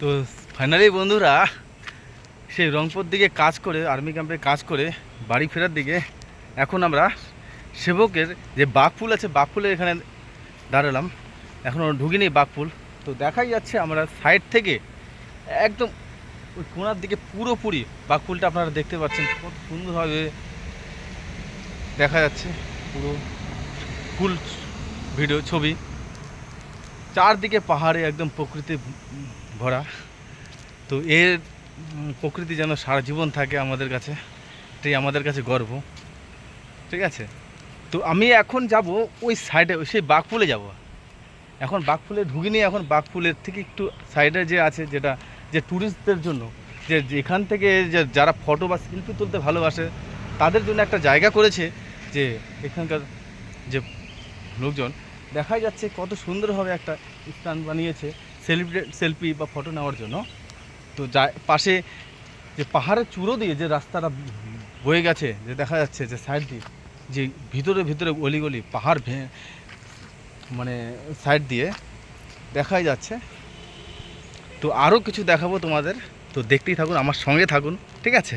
তো ফাইনালি বন্ধুরা, সেই রংপুর দিকে কাজ করে, আর্মি ক্যাম্পে কাজ করে বাড়ি ফেরার দিকে এখন আমরা সেবকের যে বাঘফুল আছে, বাঘফুলের এখানে দাঁড়ালাম। এখনও ঢুকিনি বাঘফুল। তো দেখাই যাচ্ছে আমরা সাইড থেকে একদম ওই কোণার দিকে পুরোপুরি বাঘফুলটা আপনারা দেখতে পাচ্ছেন, কত সুন্দরভাবে দেখা যাচ্ছে। পুরো ফুল ভিডিও ছবি, চারদিকে পাহাড়ে একদম প্রকৃতি ভরা। তো এর প্রকৃতি যেন সারা জীবন থাকে আমাদের কাছে, এটাই আমাদের কাছে গর্ব। ঠিক আছে, তো আমি এখন যাব ওই সাইডে, সেই বাঘফুলে যাব। এখন বাঘফুলে ঢুকিনি, এখন বাঘফুলের থেকে একটু সাইডে যে আছে, যেটা যে ট্যুরিস্টদের জন্য, যে এখান থেকে যে যারা ফটো বা সেলফি তুলতে ভালোবাসে তাদের জন্য একটা জায়গা করেছে। যে এখানকার যে লোকজন, দেখাই যাচ্ছে কত সুন্দরভাবে একটা স্থান বানিয়েছে সেলফি বা ফটো নেওয়ার জন্য। তো যা পাশে যে পাহাড়ের চূড়ো দিয়ে যে রাস্তাটা বয়ে গেছে, যে দেখা যাচ্ছে যে সাইড দিয়ে, যে ভিতরে ভিতরে অলিগলি পাহাড় মানে সাইড দিয়ে দেখাই যাচ্ছে। তো আরও কিছু দেখাবো তোমাদের, তো দেখতেই থাকুন, আমার সঙ্গে থাকুন, ঠিক আছে।